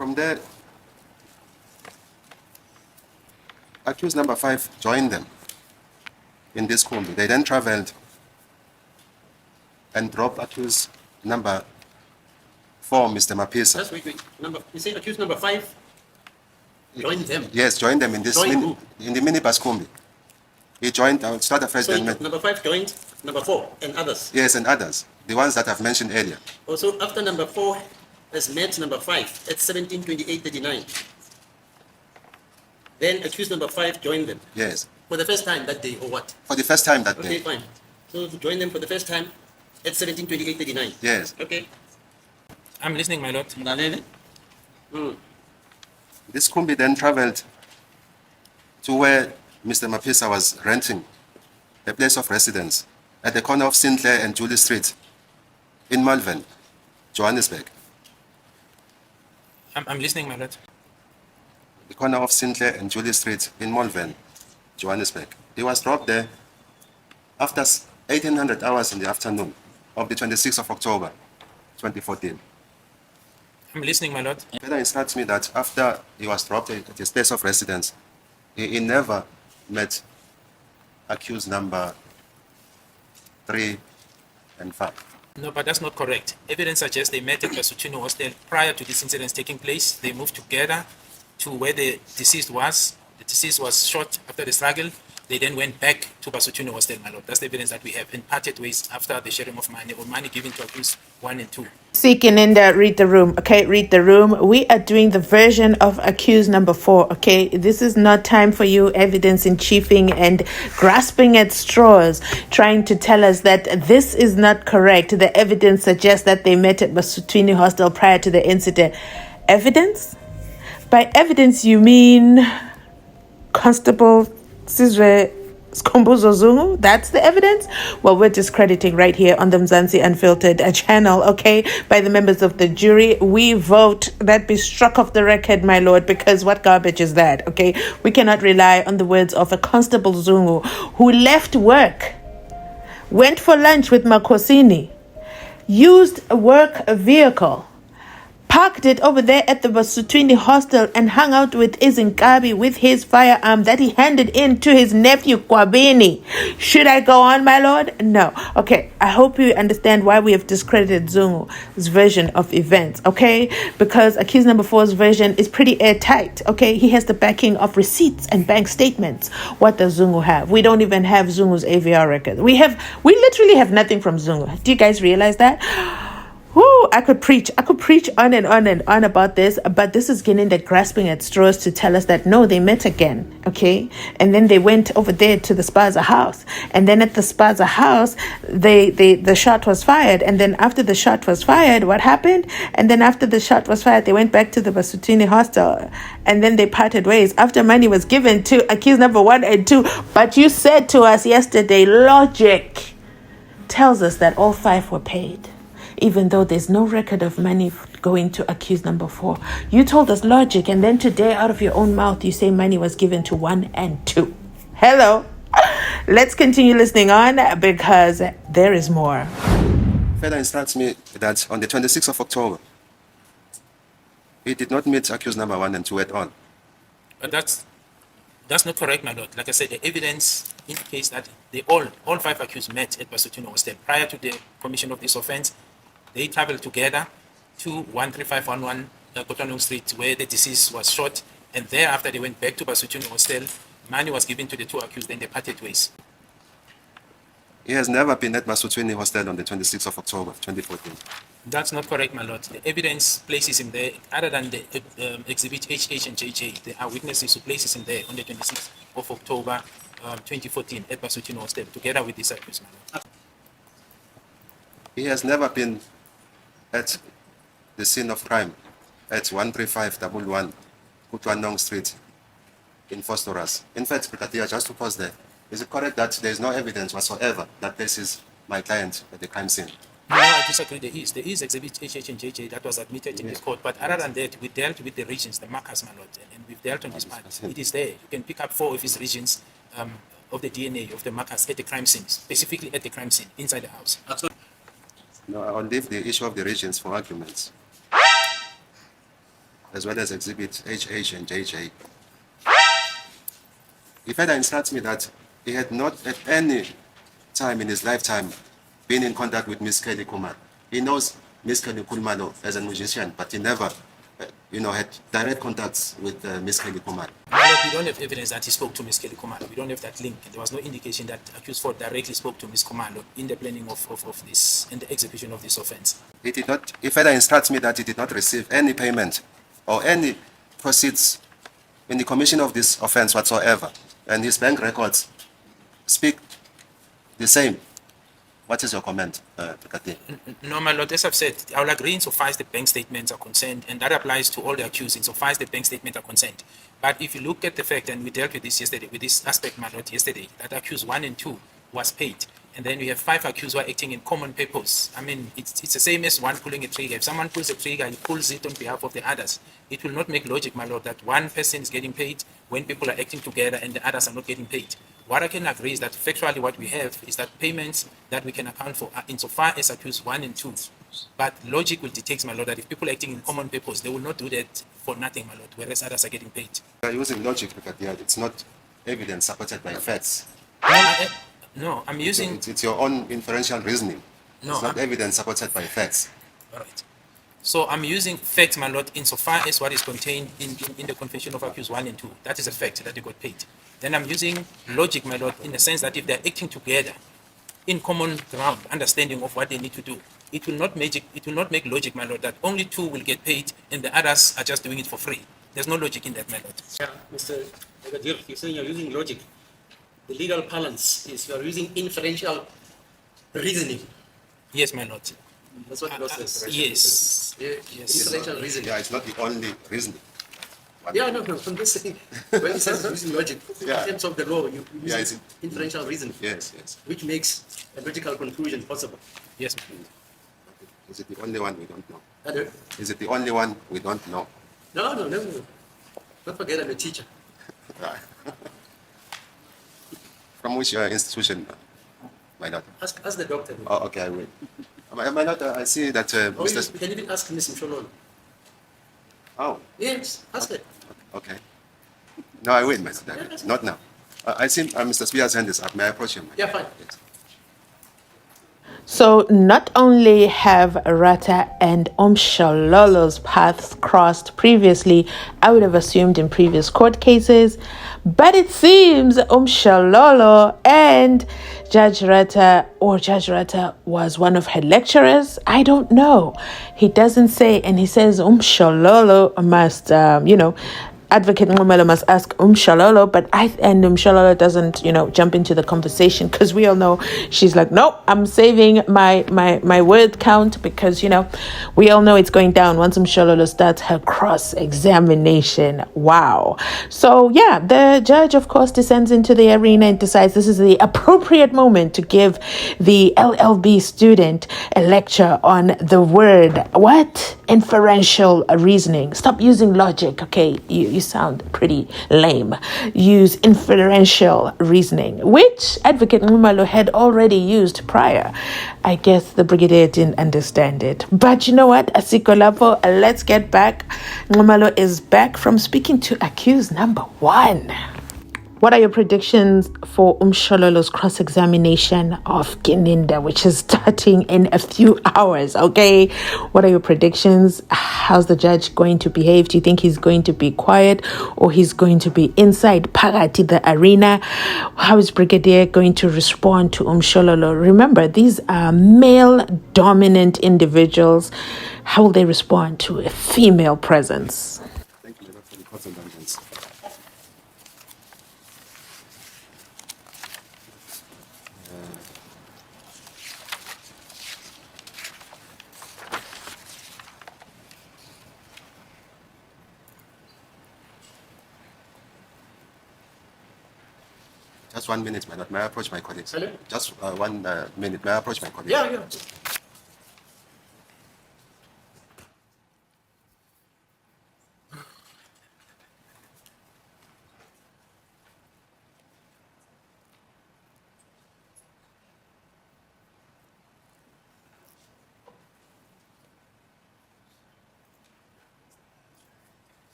From there, accused number 5 joined them in this combi. They then traveled and dropped accused number 4, Mr. Mapisa. Just wait. You say accused number 5 joined them? Yes, joined them in this in the minibus combi. He joined, I'll start afresh. So number 5 joined number 4 and others? Yes, and others. The ones that I've mentioned earlier. Also, after number 4 has met number 5 at 17:28:39, then accused number 5 joined them? Yes. For the first time that day, or what? For the first time that day. Okay, fine. So to join them for the first time at 17:28:39? Yes. Okay. I'm listening, my lord. This combi then traveled to where Mr. Mapisa was renting a place of residence at the corner of Sinclair and Julie Street in Malvern, Johannesburg. I'm listening, my lord. The corner of Sinclair and Julie Street in Malvern, Johannesburg. He was dropped there after 1800 hours in the afternoon of the 26th of October, 2014. I'm listening, my lord. Further instructs me that after he was dropped at his place of residence, he never met accused number 3 and 5. No, but that's not correct. Evidence suggests they met at Basuchino Hostel prior to this incident taking place. They moved together to where the deceased was. The deceased was shot after the struggle. They then went back to Basuchino Hostel, my lord. That's the evidence that we have, in parted ways after the sharing of money, or money given to accused 1 and 2. Gininda, read the room. Okay, read the room. We are doing the version of accused number 4. Okay, this is not time for you evidence in chiefing and grasping at straws, trying to tell us that this is not correct. The evidence suggests that they met at Basuchino Hostel prior to the incident. Evidence? By evidence, you mean Constable Sizwe Skhumbuzo Zungu? That's the evidence? Well, we're discrediting right here on the Mzansi Unfiltered channel, okay, by the members of the jury. We vote that be struck off the record, my lord, because what garbage is that, okay? We cannot rely on the words of a Constable Zungu who left work, went for lunch with Makosini, used a work vehicle, parked it over there at the Basuchino Hostel, and hung out with Izinkabi with his firearm that he handed in to his nephew Kwabini. Should I go on, my lord? No. Okay, I hope you understand why we have discredited Zungu's version of events, okay? Because accused number 4's version is pretty airtight, okay? He has the backing of receipts and bank statements. What does Zungu have? We don't even have Zungu's AVR record. We literally have nothing from Zungu. Do you guys realize that? Whoo, I could preach on and on and on about this, but this is Gininda grasping at straws to tell us that no, they met again, okay? And then they went over there to the Spaza house, and then at the Spaza house, the shot was fired, and then after the shot was fired, what happened? And then after the shot was fired, they went back to the Basuchino Hostel, and then they parted ways after money was given to accused number 1 and 2. But you said to us yesterday, logic tells us that all 5 were paid, even though there's no record of money going to accused number 4. You told us logic, and then today, out of your own mouth, you say money was given to 1 and 2. Hello. Let's continue listening on, because there is more. Further instructs me that on the 26th of October, he did not meet accused number 1 and 2 at all. But that's not correct, my lord. Like I said, the evidence indicates that they all 5 accused met at Basuchino Hostel prior to the commission of this offense. They traveled together to 13511 Courtroom Street, where the deceased was shot, and thereafter they went back to Basuchino Hostel. Money was given to the 2 accused, then they parted ways. He has never been at Basuchino Hostel on the 26th of October, 2014. That's not correct, my lord. The evidence places him there, other than the exhibit HH and JJ. There are witnesses who places him there on the 26th of October 2014 at Basuchino Hostel, together with this accused, my lord. He has never been at the scene of crime at 13511 Kutwanong Street in Phosphorus. In fact, Brigadier, just to pause there, is it correct that there is no evidence whatsoever that this is my client at the crime scene? No, I disagree. There is exhibit HH and JJ that was admitted in this court, but other than that, we dealt with the regions, the markers, my lord, and we've dealt on this part. It is there. You can pick up 4 of his regions of the DNA of the markers at the crime scene, specifically at the crime scene inside the house. No, I'll leave the issue of the regions for arguments. as well as exhibit HH and JJ. He further instructs me that he had not at any time in his lifetime been in contact with Miss Kelly Kumar. He knows Miss Kelly Kumar as a musician, but he never, had direct contacts with Miss Kelly Kumar. My lord, we don't have evidence that he spoke to Ms. Kelly Kumalo. We don't have that link. There was no indication that accused Ford directly spoke to Ms. Kumalo in the planning of this, in the execution of this offense. He did not. He further instructs me that he did not receive any payment or any proceeds in the commission of this offense whatsoever, and his bank records speak the same. What is your comment, Brigadier? No, my lord, as I've said, I will agree insofar as the bank statements are concerned, and that applies to all the accused insofar as the bank statements are concerned. But if you look at the fact, and we dealt with this yesterday, with this aspect, my lord, yesterday, that accused 1 and 2 was paid, and then we have 5 accused who are acting in common purpose. I mean, it's the same as one pulling a trigger. If someone pulls a trigger, he pulls it on behalf of the others. It will not make logic, my lord, that one person is getting paid when people are acting together and the others are not getting paid. What I can agree is that factually what we have is that payments that we can account for are insofar as accused 1 and 2. But logic will dictate, my lord, that if people are acting in common purpose, they will not do that for nothing, my lord, whereas others are getting paid. You are using logic, Brigadier. It's not evidence supported by facts. No, I'm using... It's your own inferential reasoning. No, it's not evidence supported by facts. All right. So I'm using facts, my lord, insofar as what is contained in the confession of accused 1 and 2. That is a fact that they got paid. Then I'm using logic, my lord, in the sense that if they're acting together in common ground, understanding of what they need to do, it will not make logic, my lord, that only 2 will get paid and the others are just doing it for free. There's no logic in that, my lord. Yeah, Mr. Brigadier, you're saying you're using logic. The legal balance is you're using inferential reasoning. Yes, my lord. That's what the law says. Yes. Yes. Inferential reasoning. Yeah, it's not the only reasoning. Yeah, no, I'm just saying. When it says using logic, Yeah. in terms of the law, you use it's inferential reasoning, Yes, yes. which makes a logical conclusion possible. Yes, my lord. Is it the only one we don't know? Other- Is it the only one we don't know? No. Don't forget I'm a teacher. Right. From which institution, my lord? Ask the doctor. Oh, okay, I will. My lord, I see that Or you Mr. can even ask Ms. Nxumalo. Oh, Yes, ask her. okay. No, I will, my lord. I will. Yes. Not now. I see Mr. Spear's hand is up. May I approach him? Yeah, fine. Yes. So not only have Rata and Umshalolo's paths crossed previously, I would have assumed in previous court cases, but it seems Umshalolo and Judge Rata was one of her lecturers. I don't know. He doesn't say, and he says Umshalolo must, Advocate Nxumalo must ask Umshalolo, but Umshalolo doesn't, jump into the conversation because we all know she's like, nope, I'm saving my word count because, we all know it's going down once Umshalolo starts her cross-examination. Wow. So, yeah, the judge, of course, descends into the arena and decides this is the appropriate moment to give the LLB student a lecture on the word, what? Inferential reasoning. Stop using logic, okay? You sound pretty lame. Use inferential reasoning, which Advocate Nxumalo had already used prior. I guess the brigadier didn't understand it. But you know what? Asiko Lapo, let's get back. Nxumalo is back from speaking to accused number 1. What are your predictions for Umshalolo's cross-examination of Gininda, which is starting in a few hours, okay? What are your predictions? How's the judge going to behave? Do you think he's going to be quiet or he's going to be inside Pagati, the arena? How is Brigadier going to respond to Umshalolo? Remember, these are male-dominant individuals. How will they respond to a female presence? Thank you, Madam, for the court's indulgence. Just 1 minute, my lord. May I approach my colleagues? Hello? Just 1 minute. May I approach my colleagues? Yeah.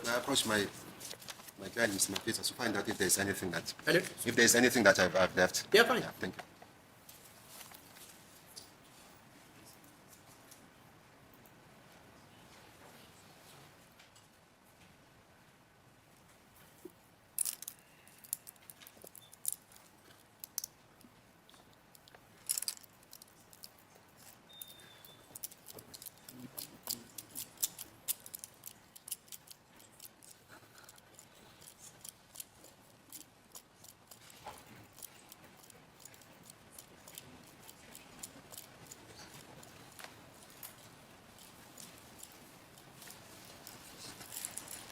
I approach my client, Mr. Mapisa, to find out if there's anything that Hello? if there's anything that I've left. Yeah, fine. Yeah, thank you.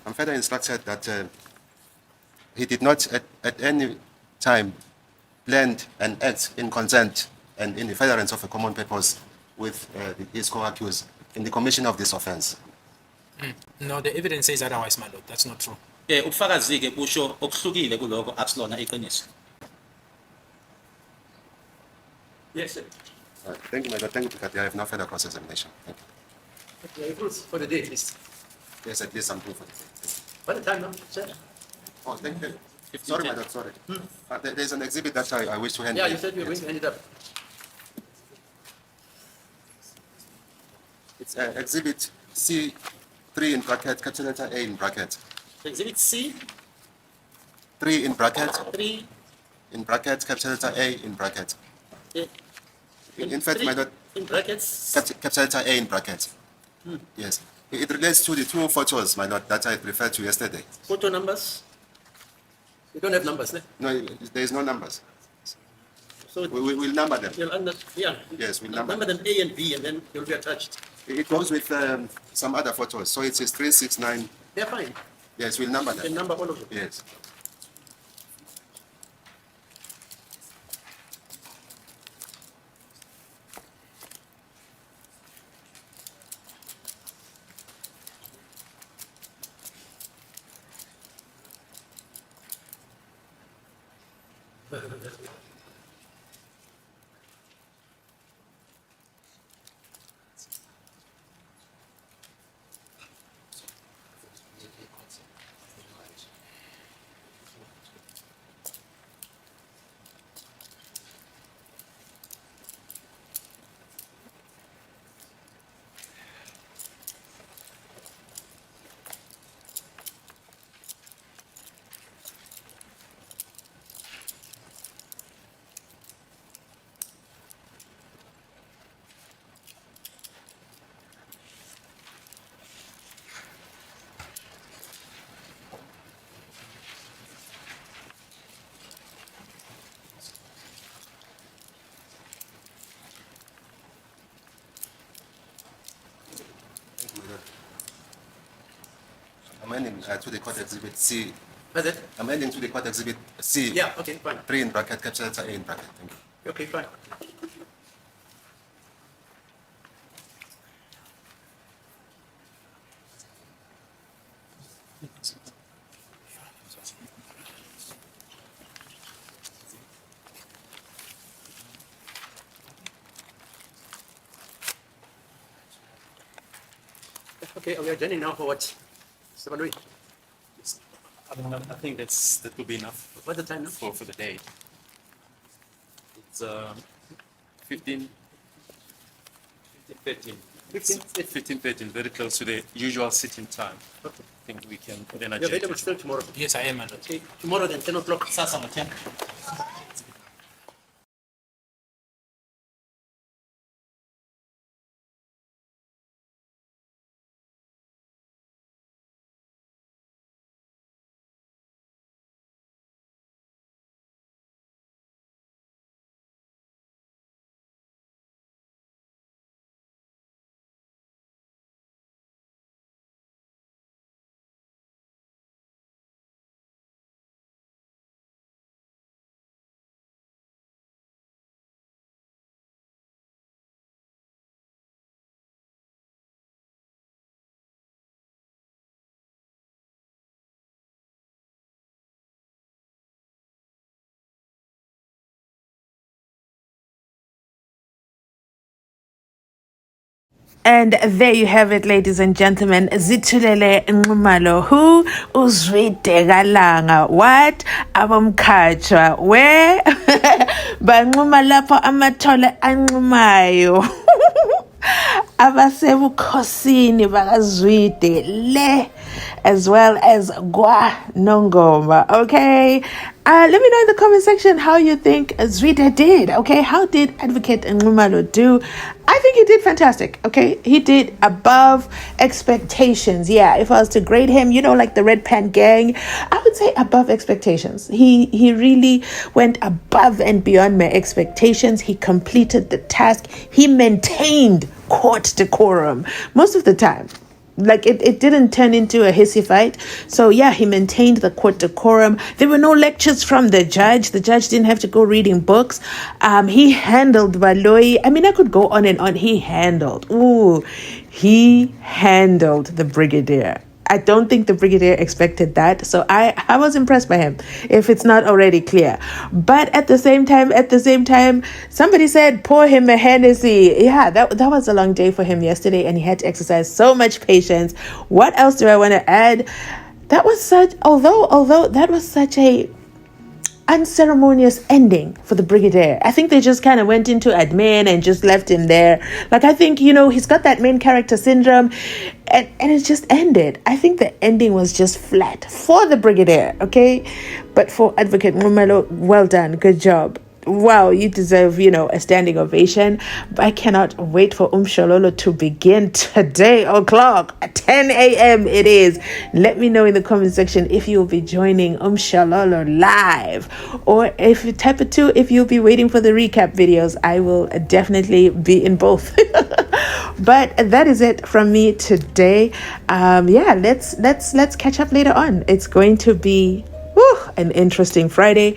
I'm further instructed that he did not at any time blend and act in consent and in the furtherance of a common purpose with his co-accused in the commission of this offense. No, the evidence says otherwise, my lord. That's not true. Ubufakazi-ke busho okuhlukile kuloko akusilona iqiniso. Yes, sir. Thank you, my lord. Thank you, Brigadier. I have no further cross-examination. Thank you. Yeah, rules for the day, please. Yes, at least I'm proof for the thing. What the time now, sir? Oh, thank you. Sorry, my lord, sorry. There's an exhibit that I wish to hand Yeah, in. you said you were going to end it up. It's exhibit C3 in bracket, capital letter A in bracket. Exhibit C, 3 in bracket, 3, in bracket, capital letter A in bracket. eh, In fact, three my lord, in brackets. capital letter A in bracket. Yes. It relates to the two photos, my lord, that I referred to yesterday. Photo numbers. You don't have numbers, eh? No, there is no numbers. So We'll number them. you'll yeah. Yes, we'll number them A and B, and then you'll be attached. It goes with some other photos. So it says 369. They're fine. Yes, we'll number You can them. number all of them. Yes. I'm ending to the court exhibit C. That's it? I'm ending to the court exhibit C. Yeah, okay, fine. 3 in bracket, capital letter A in bracket. Thank you. Okay, fine. Okay, we are joining now for what? Mr. Balui, I think that will be enough what's the time now? for the day. It's 15, 13. 15:13, very close to the usual sitting time. Okay. I think we can then You're available adjust. still tomorrow. Yes, I am, my lord. Okay, tomorrow then, 10 o'clock. Sasa, Mathieu. And there you have it, ladies and gentlemen. Zithulele Nxumalo, who uzwide galanga, what abamkhatshwa, where banxuma lapho amathole anxumayo. Abasebukhosini bakazwide le, as well as Gwa Nongoma. Okay, let me know in the comment section how you think Zwide did. Okay, how did Advocate Nxumalo do? I think he did fantastic. Okay, he did above expectations. Yeah, if I was to grade him, you know, like the Red Pan Gang, I would say above expectations. He really went above and beyond my expectations. He completed the task. He maintained court decorum most of the time. Like it didn't turn into a hissy fight. So yeah, he maintained the court decorum. There were no lectures from the judge. The judge didn't have to go reading books. He handled Baloi. I mean, I could go on and on. He handled the brigadier. I don't think the brigadier expected that. So I was impressed by him, if it's not already clear. But at the same time, somebody said, pour him a Hennessy. Yeah, that was a long day for him yesterday, and he had to exercise so much patience. What else do I want to add? That was although that was such a unceremonious ending for the brigadier. I think they just kind of went into admin and just left him there. Like, I think, he's got that main character syndrome, and it just ended. I think the ending was just flat for the brigadier, okay? But for Advocate Nxumalo, well done, good job. Wow, you deserve, a standing ovation. I cannot wait for Umshololo to begin today o'clock at 10 a.m. it is. Let me know in the comment section if you'll be joining Umshololo live, or if you type it too, if you'll be waiting for the recap videos. I will definitely be in both. But that is it from me today. Let's catch up later on. It's going to be an interesting Friday.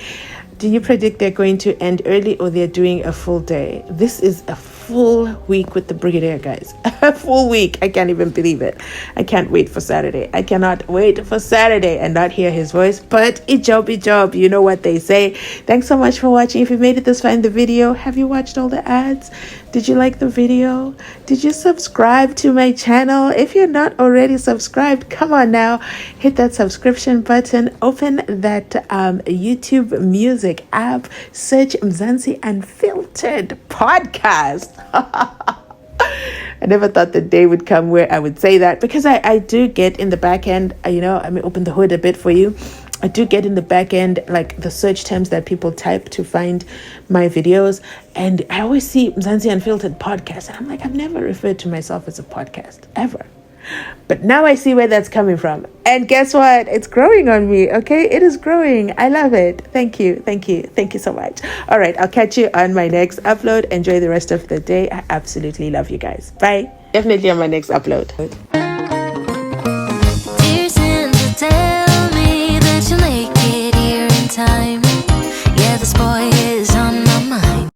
Do you predict they're going to end early, or they're doing a full day? This is a full week with the brigadier, guys. A full week. I can't even believe it. I can't wait for Saturday. I cannot wait for Saturday and not hear his voice. But job. You know what they say. Thanks so much for watching. If you made it this far in the video, have you watched all the ads? Did you like the video? Did you subscribe to my channel? If you're not already subscribed, come on now, hit that subscription button, open that YouTube music app, search Mzansi Unfiltered podcast. I never thought the day would come where I would say that, because I do get in the back end, I may open the hood a bit for you. I do get in the back end, like the search terms that people type to find my videos. And I always see Mzansi Unfiltered podcast. And I'm like, I've never referred to myself as a podcast, ever. But now I see where that's coming from. And guess what? It's growing on me, okay? It is growing. I love it. Thank you. Thank you so much. All right, I'll catch you on my next upload. Enjoy the rest of the day. I absolutely love you guys. Bye. Definitely on my next upload.